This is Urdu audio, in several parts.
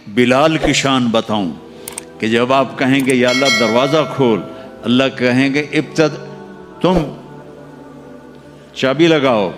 بلال کی شان بتاؤں کہ جب آپ کہیں گے یا اللہ دروازہ کھول، اللہ کہیں گے تم چابی لگاؤ،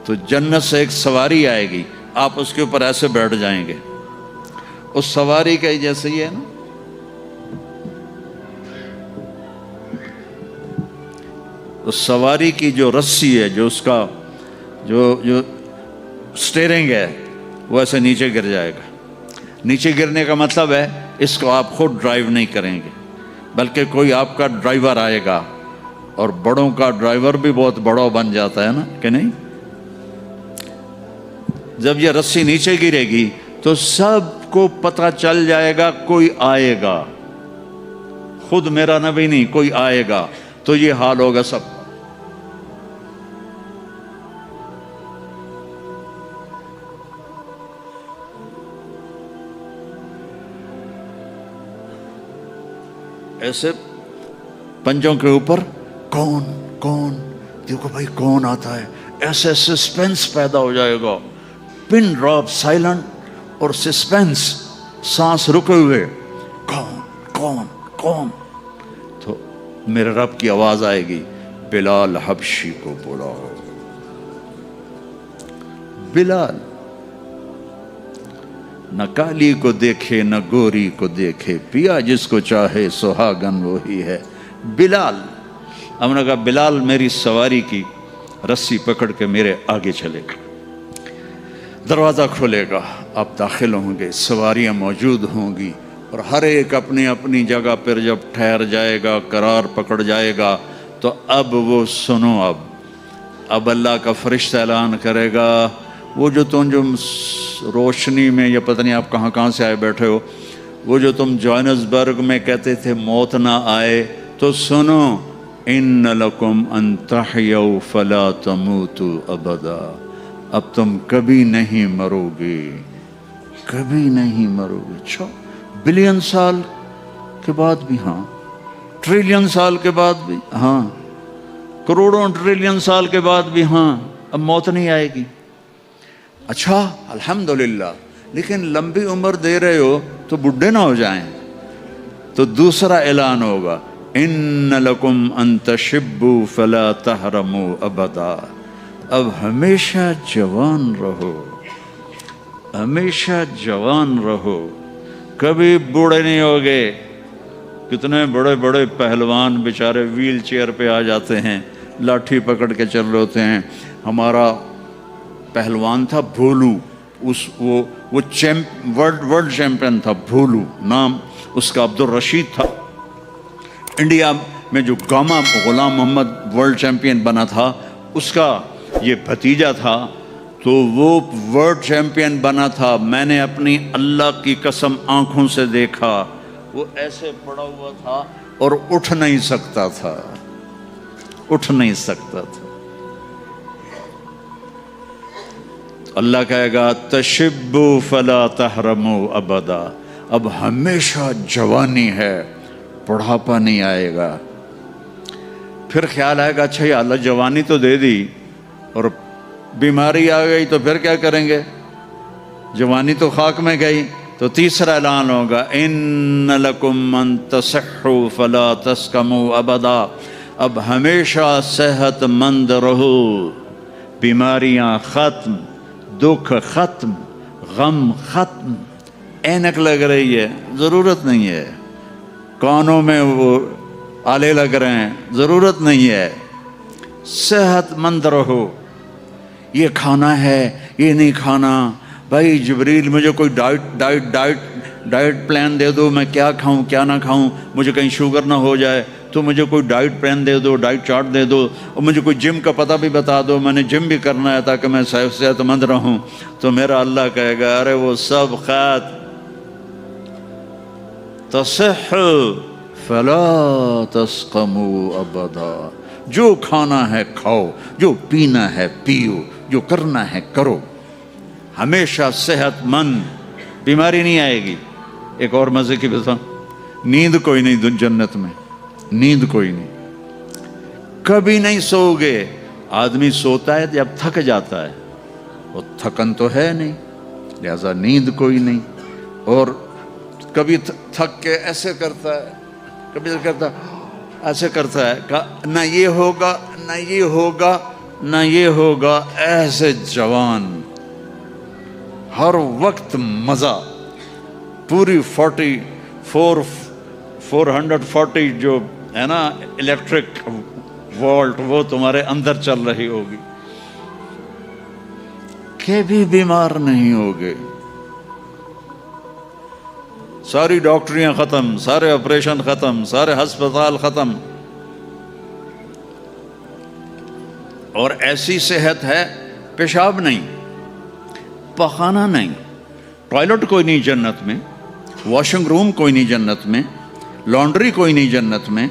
تو جنت سے ایک سواری آئے گی، آپ اس کے اوپر ایسے بیٹھ جائیں گے، اس سواری کا جیسے ہی ہے نا، اس سواری کی جو رسی ہے، جو اس کا جو سٹیئرنگ ہے، وہ ایسے نیچے گر جائے گا۔ نیچے گرنے کا مطلب ہے اس کو آپ خود ڈرائیو نہیں کریں گے، بلکہ کوئی آپ کا ڈرائیور آئے گا، اور بڑوں کا ڈرائیور بھی بہت بڑا بن جاتا ہے نا کہ نہیں؟ جب یہ رسی نیچے گرے گی تو سب کو پتہ چل جائے گا کوئی آئے گا، خود میرا نبی نہیں، کوئی آئے گا، تو یہ حال ہوگا سب کا۔ ایسے پنجوں کے اوپر کون دیکھو بھائی کون آتا ہے، ایسے سسپینس پیدا ہو جائے گا، پن ڈراپ سائلنٹ اور سسپینس، سانس رکے ہوئے، کون، تو میرے رب کی آواز آئے گی، بلال حبشی کو بلاؤ۔ بلال نہ کالی کو دیکھے نہ گوری کو دیکھے، پیا جس کو چاہے سہاگن وہی ہے۔ بلال، ہم نے کہا بلال میری سواری کی رسی پکڑ کے میرے آگے چلے گا، دروازہ کھولے گا، آپ داخل ہوں گے، سواریاں موجود ہوں گی، اور ہر ایک اپنی اپنی جگہ پر جب ٹھہر جائے گا، قرار پکڑ جائے گا، تو اب وہ سنو، اب اللہ کا فرشتہ اعلان کرے گا، وہ جو تم جو روشنی میں، یا پتہ نہیں آپ کہاں سے آئے بیٹھے ہو، وہ جو تم جوہانسبرگ میں کہتے تھے موت نہ آئے، تو سنو، ان لکم ان تحیوا فلا تموتوا ابدا، اب تم کبھی نہیں مرو گے، کبھی نہیں مرو گے۔ اچھا، بلین سال کے بعد بھی ہاں، ٹریلین سال کے بعد بھی ہاں، کروڑوں ٹریلین سال کے بعد بھی ہاں، اب موت نہیں آئے گی۔ اچھا الحمدللہ، لیکن لمبی عمر دے رہے ہو تو بڈھے نہ ہو جائیں، تو دوسرا اعلان ہوگا، ان لکم ان تشبوا فلا تحرموا ابدا، اب ہمیشہ جوان رہو، ہمیشہ جوان رہو، کبھی بوڑھے نہیں ہوگے۔ کتنے بڑے بڑے پہلوان بیچارے ویل چیئر پہ آ جاتے ہیں، لاٹھی پکڑ کے چل رہے ہوتے ہیں۔ ہمارا پہلوان تھا بھولو، وہ ورلڈ چیمپئن تھا، بھولو نام اس کا، عبد الرشید تھا۔ انڈیا میں جو گاما غلام محمد ورلڈ چیمپئن بنا تھا، اس کا یہ بھتیجا تھا، تو وہ ورلڈ چیمپئن بنا تھا۔ میں نے اپنی اللہ کی قسم آنکھوں سے دیکھا، وہ ایسے پڑا ہوا تھا اور اٹھ نہیں سکتا تھا، اٹھ نہیں سکتا تھا۔ اللہ کہے گا تشبوا فلا تحرموا ابدا، اب ہمیشہ جوانی ہے، بڑھاپا نہیں آئے گا۔ پھر خیال آئے گا اچھا یا اللہ جوانی تو دے دی اور بیماری آ گئی تو پھر کیا کریں گے، جوانی تو خاک میں گئی۔ تو تیسرا اعلان ہوگا، ان لکم ان تصحوا فلا تسقموا ابدا، اب ہمیشہ صحت مند رہو، بیماریاں ختم، دکھ ختم، غم ختم۔ اینک لگ رہی ہے، ضرورت نہیں ہے، کانوں میں وہ آلے لگ رہے ہیں، ضرورت نہیں ہے، صحت مند رہو۔ یہ کھانا ہے، یہ نہیں کھانا، بھائی جبریل مجھے کوئی ڈائٹ پلان دے دو، میں کیا کھاؤں کیا نہ کھاؤں، مجھے کہیں شوگر نہ ہو جائے، تو مجھے کوئی ڈائٹ پلان دے دو، ڈائٹ چارٹ دے دو، اور مجھے کوئی جم کا پتہ بھی بتا دو، میں نے جم بھی کرنا ہے تاکہ میں صحت مند رہوں۔ تو میرا اللہ کہے گا ارے وہ سب خیر، تصح فلا تسقموا ابدا، جو کھانا ہے کھاؤ، جو پینا ہے پیو، جو کرنا ہے کرو، ہمیشہ صحت مند، بیماری نہیں آئے گی۔ ایک اور مزے کی بات، نیند کوئی نہیں جنت میں، نیند کوئی نہیں، کبھی نہیں سو گے۔ آدمی سوتا ہے جب تھک جاتا ہے، وہ تھکن تو ہے نہیں، لہذا نیند کوئی نہیں۔ اور کبھی تھک کے ایسے کرتا ہے، کبھی کرتا ایسے کرتا ہے، نہ یہ ہوگا نہ یہ ہوگا نہ یہ ہوگا، ایسے جوان، ہر وقت مزہ، پوری 440 جو ہے نا الیکٹرک وولٹ، وہ تمہارے اندر چل رہی ہوگی، کبھی بیمار نہیں ہوگے، ساری ڈاکٹریاں ختم، سارے آپریشن ختم، سارے ہسپتال ختم، اور ایسی صحت ہے، پیشاب نہیں، پخانہ نہیں، ٹوائلٹ کوئی نہیں جنت میں، واشنگ روم کوئی نہیں جنت میں، لانڈری کوئی نہیں جنت میں،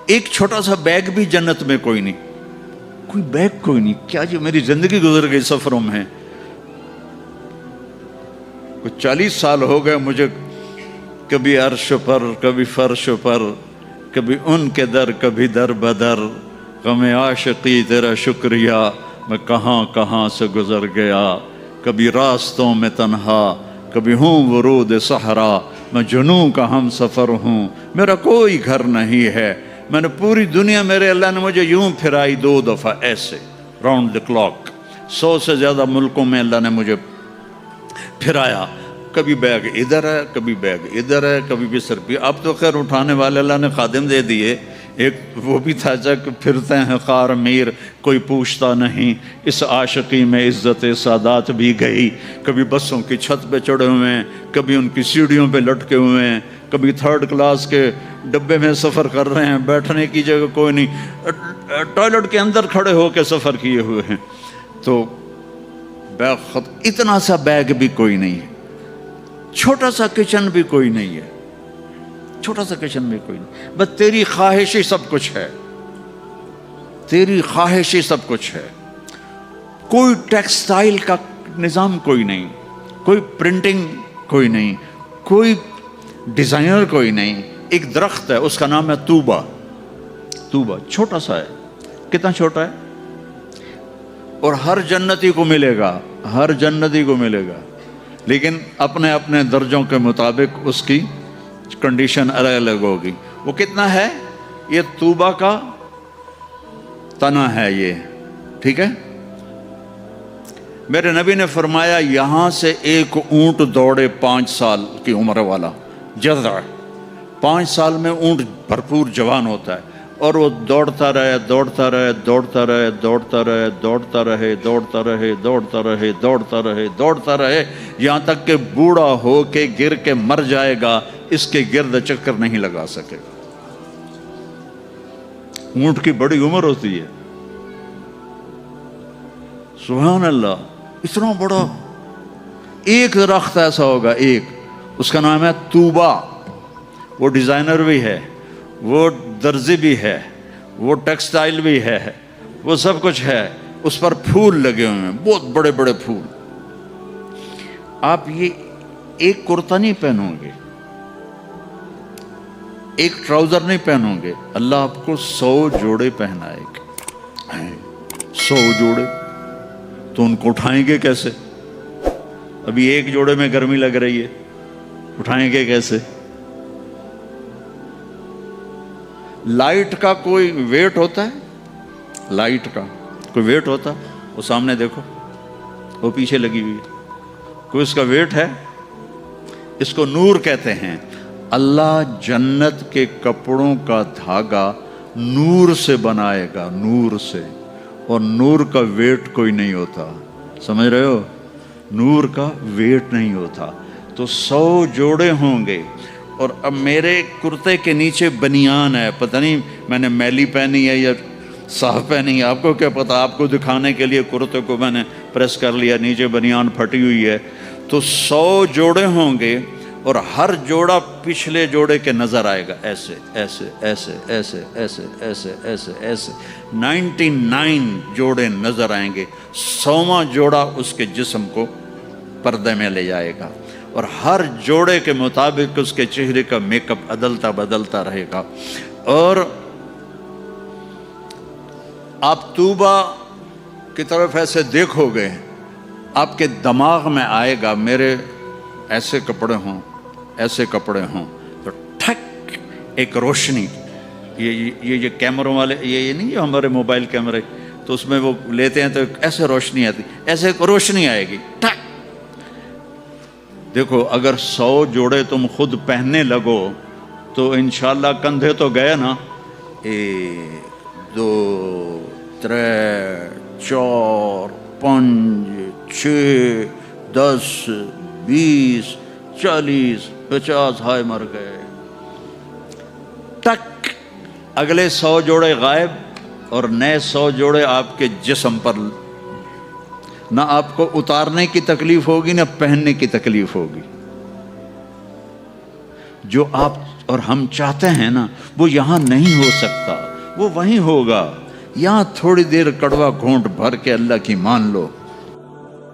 ایک چھوٹا سا بیگ بھی جنت میں کوئی نہیں، کوئی بیگ کوئی نہیں۔ کیا جو میری زندگی گزر گئی سفروں میں، کچھ 40 سال ہو گئے مجھے، کبھی عرش پر کبھی فرش پر، کبھی ان کے در کبھی در بدر، غم عاشقی تیرا شکریہ میں کہاں کہاں سے گزر گیا، کبھی راستوں میں تنہا کبھی ہوں ورود صحرا، میں جنوں کا ہم سفر ہوں، میرا کوئی گھر نہیں ہے، میں نے پوری دنیا، میرے اللہ نے مجھے یوں پھرائی 2 دفعہ ایسے راؤنڈ دی کلاک، 100 سے زیادہ ملکوں میں اللہ نے مجھے پھرایا، کبھی بیگ ادھر ہے کبھی بیگ ادھر ہے، کبھی بستر بھی، اب تو خیر اٹھانے والے اللہ نے خادم دے دیے، ایک وہ بھی تھا کہ پھرتے ہیں خار میر کوئی پوچھتا نہیں، اس عاشقی میں عزت سادات بھی گئی، کبھی بسوں کی چھت پہ چڑھے ہوئے ہیں، کبھی ان کی سیڑھیوں پہ لٹکے ہوئے ہیں، کبھی 3rd کلاس کے ڈبے میں سفر کر رہے ہیں، بیٹھنے کی جگہ کوئی نہیں، ٹوائلٹ کے اندر کھڑے ہو کے سفر کیے ہوئے ہیں، تو بیگ اتنا سا بیگ بھی کوئی نہیں ہے، چھوٹا سا کچن بھی کوئی نہیں ہے، چھوٹا سا کچن بھی کوئی نہیں، بس تیری خواہش ہی سب کچھ ہے، تیری خواہش ہی سب کچھ ہے، کوئی ٹیکسٹائل کا نظام کوئی نہیں، کوئی پرنٹنگ کوئی نہیں، کوئی ڈیزائنر کوئی نہیں، ایک درخت ہے اس کا نام ہے طوبہ، طوبہ چھوٹا سا ہے، کتنا چھوٹا ہے، اور ہر جنتی کو ملے گا، ہر جنتی کو ملے گا، لیکن اپنے اپنے درجوں کے مطابق اس کی کنڈیشن الگ الگ ہوگی۔ وہ کتنا ہے؟ یہ طوبہ کا تنا ہے یہ، ٹھیک ہے؟ میرے نبی نے فرمایا یہاں سے ایک اونٹ دوڑے 5 سال کی عمر والا، جذع، 5 سال میں اونٹ بھرپور جوان ہوتا ہے، اور وہ دوڑتا رہے دوڑتا رہے دوڑتا رہے دوڑتا رہے دوڑتا رہے دوڑتا رہے دوڑتا رہے دوڑتا رہے دوڑتا رہے، یہاں تک کہ بوڑھا ہو کے گر کے مر جائے گا، اس کے گرد چکر نہیں لگا سکے گا۔ اونٹ کی بڑی عمر ہوتی ہے، سبحان اللہ، اتنا بڑا ایک درخت ایسا ہوگا، ایک، اس کا نام ہے طوبہ، وہ ڈیزائنر بھی ہے، وہ درزی بھی ہے، وہ ٹیکسٹائل بھی ہے، وہ سب کچھ ہے، اس پر پھول لگے ہوئے ہیں، بہت بڑے بڑے پھول۔ آپ یہ ایک کرتا نہیں پہنو گے، ایک ٹراؤزر نہیں پہنو گے، اللہ آپ کو 100 جوڑے پہنائے گا، 100 جوڑے، تو ان کو اٹھائیں گے کیسے؟ ابھی ایک جوڑے میں گرمی لگ رہی ہے، اٹھائیں گے کیسے؟ لائٹ کا کوئی ویٹ ہوتا ہے؟ لائٹ کا کوئی ویٹ ہوتا؟ وہ سامنے دیکھو، وہ پیچھے لگی ہوئی ہے، کوئی اس کا ویٹ ہے؟ اس کو نور کہتے ہیں۔ اللہ جنت کے کپڑوں کا دھاگا نور سے بنائے گا، نور سے، اور نور کا ویٹ کوئی نہیں ہوتا، سمجھ رہے ہو؟ نور کا ویٹ نہیں ہوتا، تو 100 جوڑے ہوں گے۔ اور اب میرے کرتے کے نیچے بنیان ہے، پتہ نہیں میں نے میلی پہنی ہے یا صاف پہنی ہے، آپ کو کیا پتہ، آپ کو دکھانے کے لیے کرتے کو میں نے پریس کر لیا، نیچے بنیان پھٹی ہوئی ہے، تو 100 جوڑے ہوں گے، اور ہر جوڑا پچھلے جوڑے کے نظر آئے گا، ایسے ایسے ایسے ایسے ایسے ایسے ایسے ایسے 99 جوڑے نظر آئیں گے، 100واں جوڑا اس کے جسم کو پردے میں لے جائے گا، اور ہر جوڑے کے مطابق اس کے چہرے کا میک اپ عدلتا بدلتا رہے گا۔ اور آپ طوبہ کی طرف ایسے دیکھو گے، آپ کے دماغ میں آئے گا، میرے ایسے کپڑے ہوں تو ٹھک ایک روشنی، یہ کیمروں والے یہ نہیں جو ہمارے موبائل کیمرے، تو اس میں وہ لیتے ہیں تو ایسے روشنی آتی، ایسے ایک روشنی آئے گی ٹھک۔ دیکھو اگر 100 جوڑے تم خود پہننے لگو تو انشاءاللہ کندھے تو گئے نا، 1 2 3 4 5 6 10 20 40 50 ہائے مر گئے، ٹک اگلے 100 جوڑے غائب، اور نئے 100 جوڑے آپ کے جسم پر، نہ آپ کو اتارنے کی تکلیف ہوگی نہ پہننے کی تکلیف ہوگی۔ جو آپ اور ہم چاہتے ہیں نا وہ یہاں نہیں ہو سکتا، وہ وہیں ہوگا۔ یہاں تھوڑی دیر کڑوا گھونٹ بھر کے اللہ کی مان لو،